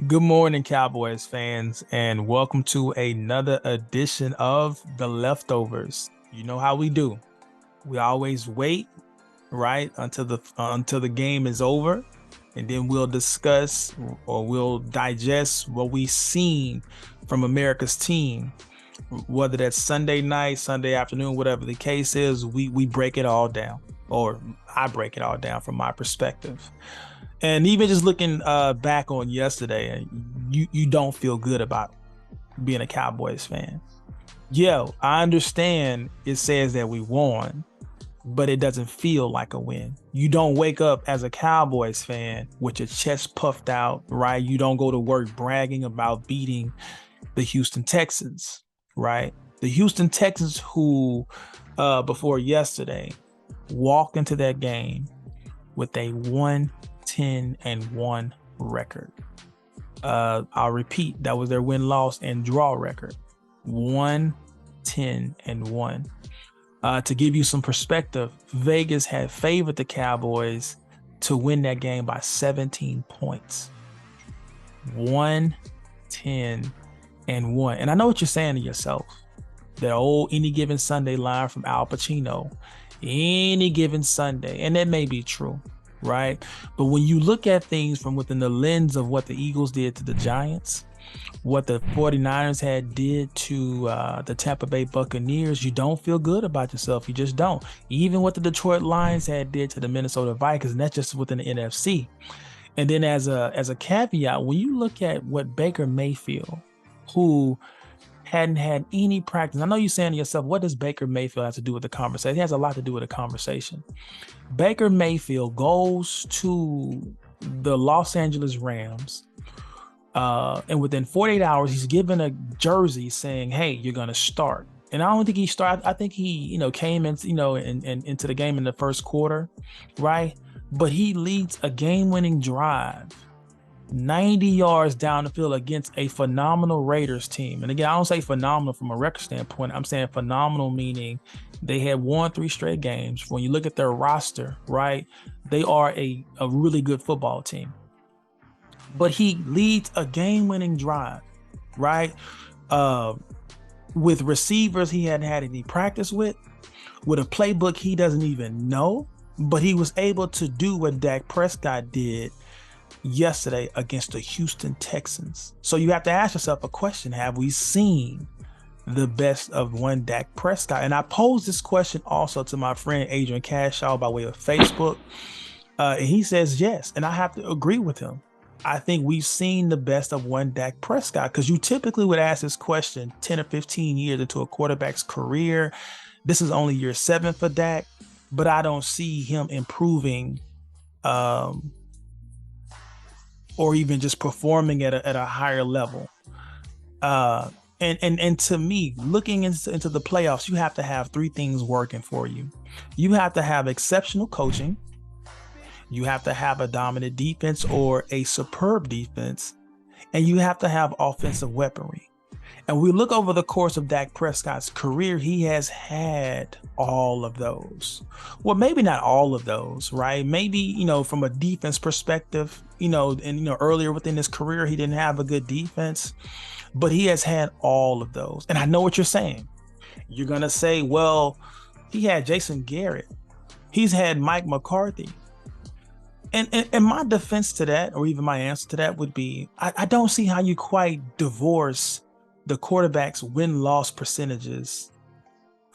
Good morning, Cowboys fans, and welcome to another edition of The Leftovers. You know how we do. We always wait, right, until the game is over, and then we'll discuss or we'll digest what we've seen from America's team. Whether that's Sunday night, Sunday afternoon, whatever the case is, we break it all down, or I break it all down from my perspective. And even just looking back on yesterday, you don't feel good about being a Cowboys fan. Yeah, I understand it says that we won, but it doesn't feel like a win. You don't wake up as a Cowboys fan with your chest puffed out, right? You don't go to work bragging about beating the Houston Texans, right? The Houston Texans who before yesterday walked into that game with a 1-10-1 record. I'll repeat, that was their win-loss and draw record. 1-10-1. To give you some perspective, Vegas had favored the Cowboys to win that game by 17 points. 1-10-1. And I know what you're saying to yourself. That old Any Given Sunday line from Al Pacino. Any given Sunday. And that may be true, right? But when you look at things from within the lens of what the Eagles did to the Giants, what the 49ers had did to the Tampa Bay Buccaneers, you don't feel good about yourself. You just don't. Even what the Detroit Lions had did to the Minnesota Vikings, and that's just within the NFC. And then as a caveat, when you look at what Baker Mayfield, who hadn't had any practice. I know you're saying to yourself, what does Baker Mayfield have to do with the conversation? It has a lot to do with the conversation. Baker Mayfield goes to the Los Angeles Rams, and within 48 hours, he's given a jersey saying, "Hey, you're going to start." And I don't think he started. I think he, came in, into the game in the first quarter, right? But he leads a game-winning drive 90 yards down the field against a phenomenal Raiders team. And again, I don't say phenomenal from a record standpoint. I'm saying phenomenal meaning they had won 3 straight games. When you look at their roster, right, they are a really good football team. But he leads a game-winning drive, right, with receivers he hadn't had any practice with a playbook he doesn't even know. But he was able to do what Dak Prescott did yesterday against the Houston Texans. So you have to ask yourself a question. Have we seen the best of one Dak Prescott? And I posed this question also to my friend Adrian Cashaw by way of Facebook. And he says yes. And I have to agree with him. I think we've seen the best of one Dak Prescott, because you typically would ask this question 10 or 15 years into a quarterback's career. This is only year 7 for Dak, but I don't see him improving or even just performing at a higher level. And to me, looking into the playoffs, you have to have 3 things working for you. You have to have exceptional coaching. You have to have a dominant defense or a superb defense. And you have to have offensive weaponry. And we look over the course of Dak Prescott's career, he has had all of those. Well, maybe not all of those, right? Maybe, from a defense perspective, earlier within his career, he didn't have a good defense, but he has had all of those. And I know what you're saying. You're going to say, well, he had Jason Garrett. He's had Mike McCarthy. And my defense to that, or even my answer to that would be, I don't see how you quite divorce the quarterback's win-loss percentages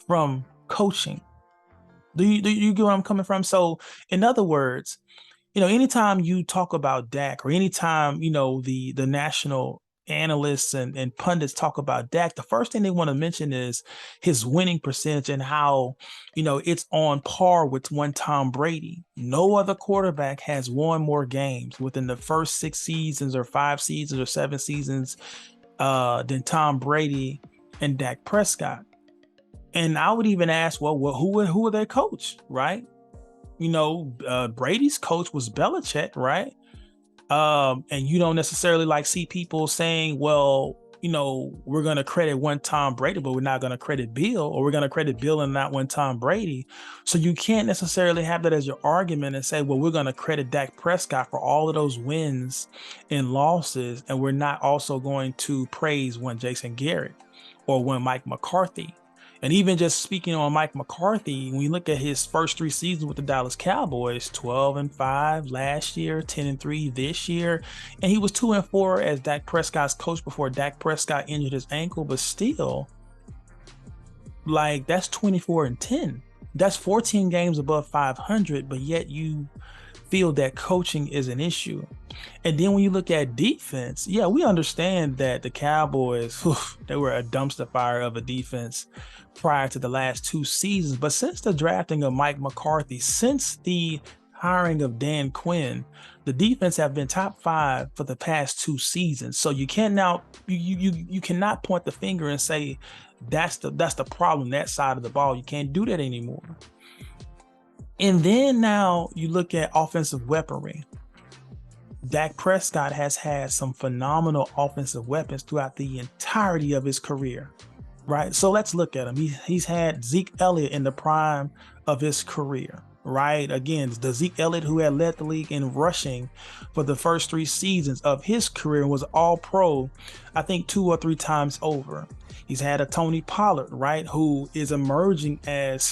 from coaching. Do you get where I'm coming from? So in other words, anytime you talk about Dak, or anytime, the national analysts and pundits talk about Dak, the first thing they want to mention is his winning percentage and how, it's on par with one Tom Brady. No other quarterback has won more games within the first 6 seasons or 5 seasons or 7 seasons than Tom Brady and Dak Prescott. And I would even ask, well, who are their coach, right? Brady's coach was Belichick, right? And you don't necessarily see people saying, well, we're going to credit one Tom Brady, but we're not going to credit Bill, or we're going to credit Bill and not one Tom Brady. So you can't necessarily have that as your argument and say, well, we're going to credit Dak Prescott for all of those wins and losses, and we're not also going to praise one Jason Garrett or one Mike McCarthy. And even just speaking on Mike McCarthy, when you look at his first 3 seasons with the Dallas Cowboys, 12-5 last year, 10-3 this year, and he was 2-4 as Dak Prescott's coach before Dak Prescott injured his ankle, but still, like, that's 24-10. That's 14 games above 500, but yet you feel that coaching is an issue. And then when you look at defense, yeah, we understand that the Cowboys, they were a dumpster fire of a defense prior to the last 2 seasons. But since the drafting of Mike McCarthy, since the hiring of Dan Quinn, the defense have been top 5 for the past 2 seasons. So you cannot point the finger and say that's the problem, that side of the ball. You can't do that anymore. And then now you look at offensive weaponry. Dak Prescott has had some phenomenal offensive weapons throughout the entirety of his career, right? So let's look at him. He's had Zeke Elliott in the prime of his career, right? Again, the Zeke Elliott who had led the league in rushing for the first 3 seasons of his career and was all pro, I think 2 or 3 times over. He's had a Tony Pollard, right, who is emerging as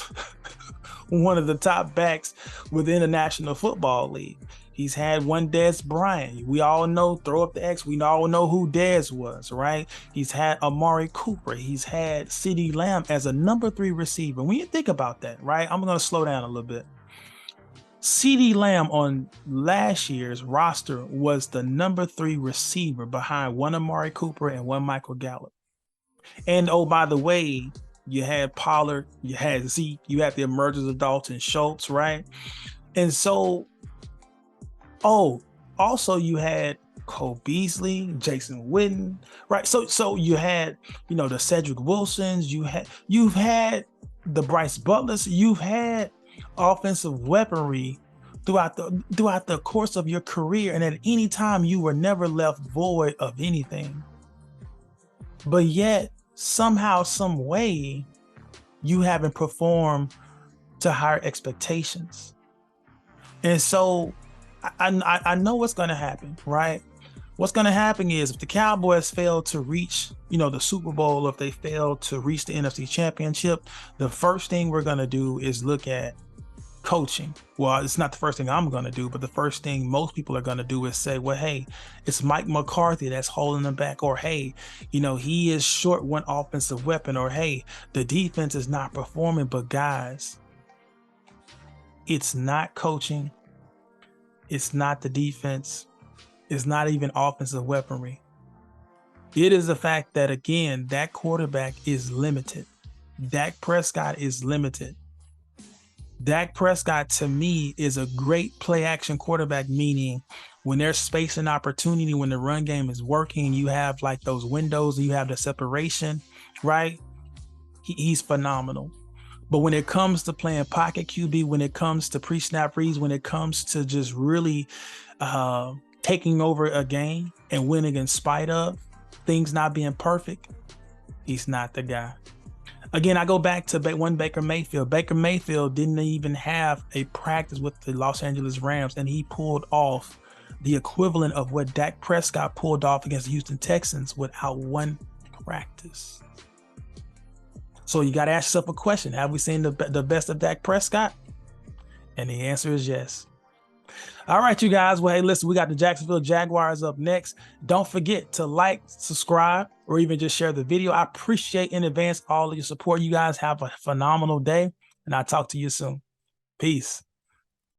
one of the top backs within the National Football League. He's had one Dez Bryant. We all know, throw up the X, we all know who Dez was, right? He's had Amari Cooper. He's had CeeDee Lamb as a number 3 receiver. When you think about that, right? I'm going to slow down a little bit. CeeDee Lamb on last year's roster was the number 3 receiver behind one Amari Cooper and one Michael Gallup. And oh, by the way, you had Pollard, you had Zeke, you had the emergence of Dalton Schultz, right? And so, also you had Cole Beasley, Jason Witten, right? So you had, the Cedric Wilsons, you've had the Bryce Butlers, you've had offensive weaponry throughout the course of your career, and at any time you were never left void of anything. But yet, somehow, some way, you haven't performed to higher expectations. And so I know what's going to happen, right? What's going to happen is if the Cowboys fail to reach, the Super Bowl, if they fail to reach the NFC Championship, the first thing we're going to do is look at coaching. Well, it's not the first thing I'm going to do, but the first thing most people are going to do is say, well, hey, it's Mike McCarthy that's holding them back, or hey, he is short one offensive weapon, or hey, the defense is not performing. But guys, it's not coaching. It's not the defense. It's not even offensive weaponry. It is the fact that, again, that quarterback is limited. Dak Prescott is limited. Dak Prescott, to me, is a great play-action quarterback, meaning when there's space and opportunity, when the run game is working, you have like those windows, and you have the separation, right? He's phenomenal. But when it comes to playing pocket QB, when it comes to pre-snap reads, when it comes to just really taking over a game and winning in spite of things not being perfect, he's not the guy. Again, I go back to one Baker Mayfield. Baker Mayfield didn't even have a practice with the Los Angeles Rams, and he pulled off the equivalent of what Dak Prescott pulled off against the Houston Texans without one practice. So you got to ask yourself a question. Have we seen the best of Dak Prescott? And the answer is yes. All right, you guys. Well, hey, listen, we got the Jacksonville Jaguars up next. Don't forget to like, subscribe, or even just share the video. I appreciate in advance all of your support. You guys have a phenomenal day, and I'll talk to you soon. Peace.